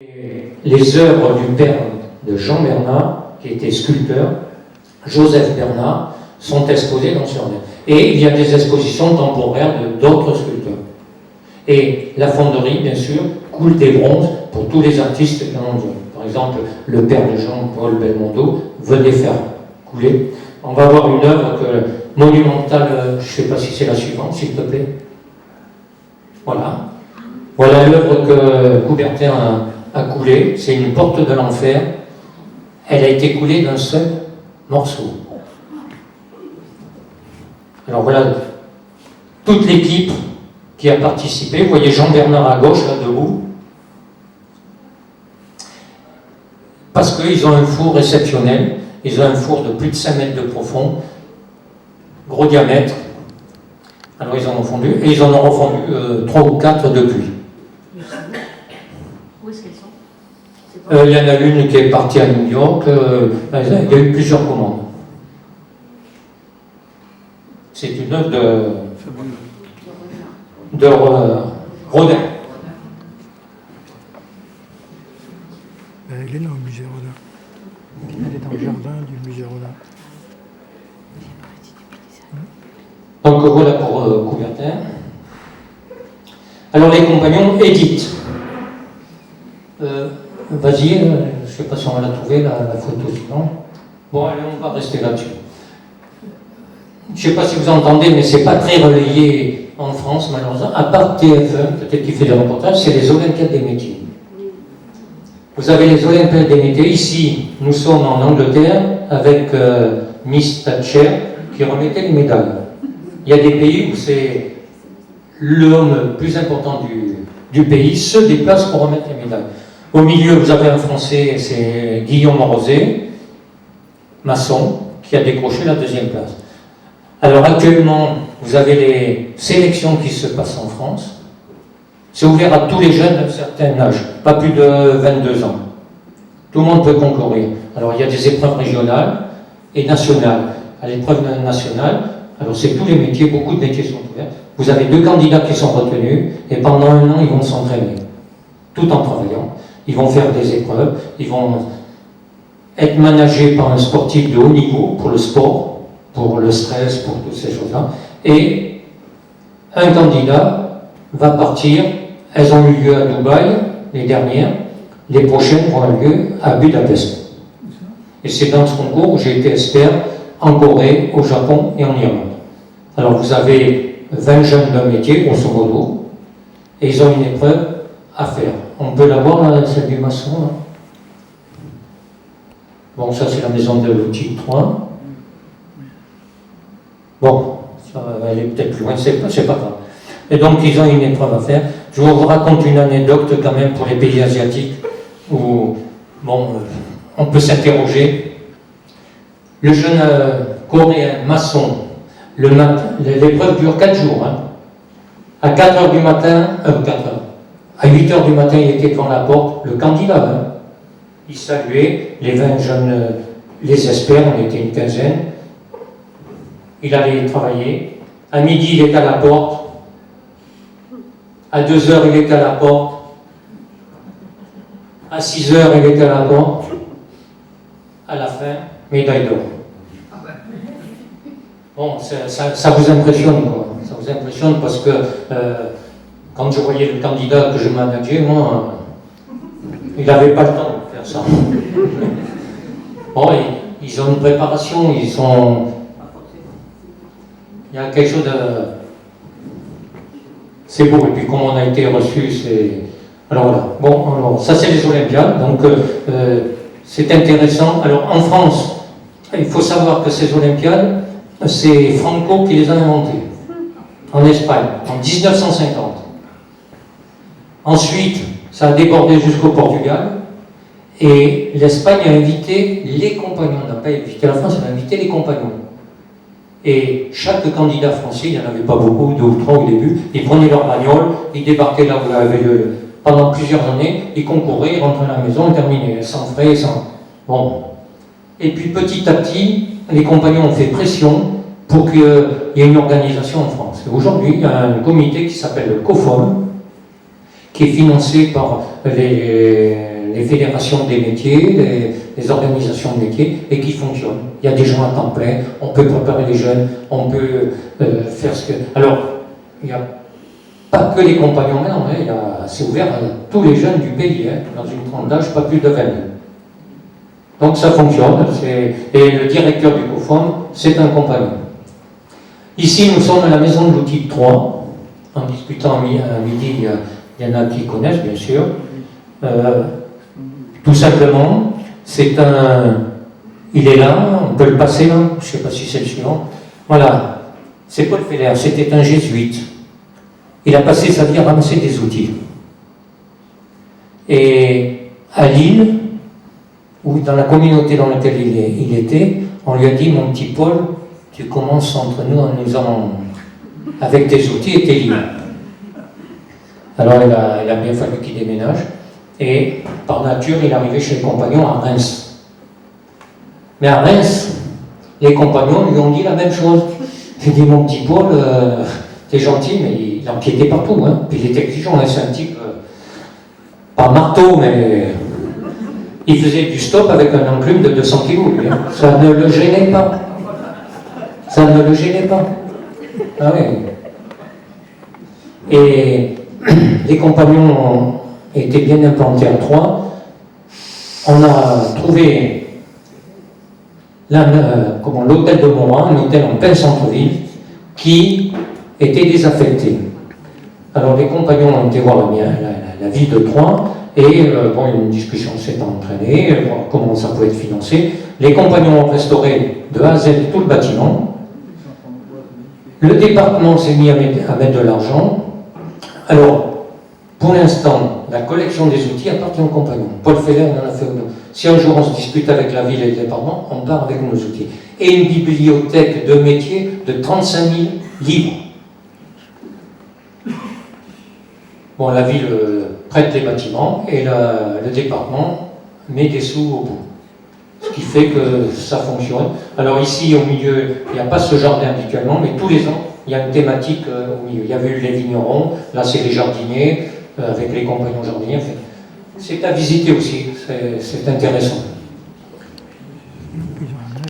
Les œuvres du père de Jean Bernat, qui était sculpteur, Joseph Bernat, sont exposées dans ce jardin. Et il y a des expositions temporaires d'autres sculpteurs. Et la fonderie, bien sûr, coule des bronzes pour tous les artistes qui en ont besoin. Par exemple, le père de Jean-Paul Belmondo venait faire couler. On va voir une œuvre monumentale, je ne sais pas si c'est la suivante, s'il te plaît. Voilà. Voilà l'œuvre que Coubertin a coulée. C'est une porte de l'enfer. Elle a été coulée d'un seul morceau. Alors voilà, toute l'équipe qui a participé. Vous voyez Jean Bernard à gauche, là, debout. Parce qu'ils ont un four exceptionnel. Ils ont un four de plus de 5 mètres de profond, gros diamètre. Alors ils en ont fondu, et ils en ont refondu 3 ou 4 depuis. Où est-ce qu'elles sont? Il y en a une qui est partie à New York. Il y a eu plusieurs commandes. C'est une œuvre de Rodin. Elle est dans le musée Rodin. Elle est dans le jardin du musée Rodin. Donc voilà pour Coubertin. Alors les compagnons éditent. Vas-y, je ne sais pas si on va la trouver, la photo sinon. Bon, allez, on va rester là-dessus. Je ne sais pas si vous entendez, mais c'est pas très relayé en France, malheureusement. À part TF1, peut-être qu'il fait des reportages, c'est les Olympiades des métiers. Vous avez les Olympiades des métiers. Ici, nous sommes en Angleterre avec Miss Thatcher qui remettait les médailles. Il y a des pays où c'est l'homme le plus important du pays se déplace pour remettre les médailles. Au milieu, vous avez un Français, c'est Guillaume Rosé, maçon, qui a décroché la 2e place. Alors actuellement, vous avez les sélections qui se passent en France. C'est ouvert à tous les jeunes d'un certain âge, pas plus de 22 ans. Tout le monde peut concourir. Alors il y a des épreuves régionales et nationales. À l'épreuve nationale, alors c'est tous les métiers, beaucoup de métiers sont ouverts. Vous avez 2 candidats qui sont retenus et pendant 1 an, ils vont s'entraîner. Tout en travaillant. Ils vont faire des épreuves. Ils vont être managés par un sportif de haut niveau pour le sport, pour le stress, pour toutes ces choses-là. Et un candidat va partir. Elles ont eu lieu à Dubaï, les dernières. Les prochaines vont avoir lieu à Budapest. Et c'est dans ce concours où j'ai été expert en Corée, au Japon et en Irlande. Alors vous avez 20 jeunes d'un métier, grosso modo, et ils ont une épreuve à faire. On peut la voir, là, celle du maçon, là. Bon, ça c'est la maison de l'outil 3. Bon, ça, elle est peut-être plus loin, c'est pas grave. Et donc ils ont une épreuve à faire. Je vous raconte une anecdote quand même pour les pays asiatiques où, bon, on peut s'interroger. Le jeune coréen maçon, l'épreuve dure 4 jours. Hein. À 4 heures du matin, à 8 heures du matin, il était devant la porte, le candidat. Hein. Il saluait les 20 jeunes, les experts, on était une quinzaine. Il allait travailler. À midi, il était à la porte. À 2 heures, il était à la porte. À 6 heures, il était à la porte. À la fin, médaille d'or. Bon, ça vous impressionne, quoi. Ça vous impressionne parce que quand je voyais le candidat que je manageais, moi, il n'avait pas le temps de faire ça. Bon, ils ont une préparation, il y a quelque chose de... C'est beau, et puis comme on a été reçu, c'est... Alors voilà, bon, alors, ça c'est les Olympiades, donc c'est intéressant. Alors en France, il faut savoir que ces Olympiades, c'est Franco qui les a inventées, en Espagne, en 1950. Ensuite, ça a débordé jusqu'au Portugal, et l'Espagne a invité les compagnons, n'a pas invité la France, elle a invité les compagnons. Et chaque candidat français, il n'y en avait pas beaucoup, 2 ou 3 au début, ils prenaient leur bagnole, ils débarquaient là où il y avait pendant plusieurs années, ils concouraient, ils rentraient à la maison, ils terminaient, sans frais, sans... Bon. Et puis petit à petit, les compagnons ont fait pression pour qu'il y ait une organisation en France. Et aujourd'hui, il y a un comité qui s'appelle le COFOM, qui est financé par les fédérations des métiers, des organisations de métiers, et qui fonctionnent. Il y a des gens à temps plein, on peut préparer les jeunes, on peut faire ce que... Alors, il n'y a pas que les compagnons maintenant, hein, c'est ouvert à tous les jeunes du pays, hein, dans une tranche d'âge, pas plus de 20 000. Donc ça fonctionne, et le directeur du COFOM, c'est un compagnon. Ici, nous sommes à la maison de l'outil de Troyes. En discutant à midi, il y en a qui connaissent, bien sûr. Tout simplement, il est là, on peut le passer, là. Je ne sais pas si c'est le suivant. Voilà, c'est Paul Feller, c'était un jésuite. Il a passé sa vie à ramasser des outils. Et à Lille, ou dans la communauté dans laquelle il était, on lui a dit, mon petit Paul, tu commences entre nous avec tes outils et tes livres. Alors il a bien fallu qu'il déménage, et par nature il est arrivé chez les compagnons à Reims. Mais à Reims, les compagnons lui ont dit la même chose. Il dit, mon petit Paul, t'es gentil, mais il empiétait partout, hein. Puis il était exigeant, hein. C'est un type, pas marteau, mais il faisait du stop avec un enclume de 200 kilos, lui, hein. Ça ne le gênait pas. Ça ne le gênait pas. Ah oui. Et les compagnons étaient bien implantés à Troyes. On a trouvé l'hôtel de Morin, un hôtel en plein centre-ville, qui était désaffecté. Alors les compagnons ont été voir la ville de Troyes, et une discussion s'est entraînée, voir comment ça pouvait être financé. Les compagnons ont restauré de A à Z tout le bâtiment. Le département s'est mis à mettre de l'argent. Alors, pour l'instant, la collection des outils appartient aux compagnons. Paul Feller en a fait autant. Si un jour on se dispute avec la ville et le département, on part avec nos outils. Et une bibliothèque de métier de 35 000 livres. Bon, la ville prête les bâtiments et le département met des sous au bout. Ce qui fait que ça fonctionne. Alors ici, au milieu, il n'y a pas ce jardin habituellement, mais tous les ans, il y a une thématique au milieu. Il y avait eu les vignerons, là c'est les jardiniers, avec les compagnons jardiniers. Enfin, c'est à visiter aussi, c'est intéressant.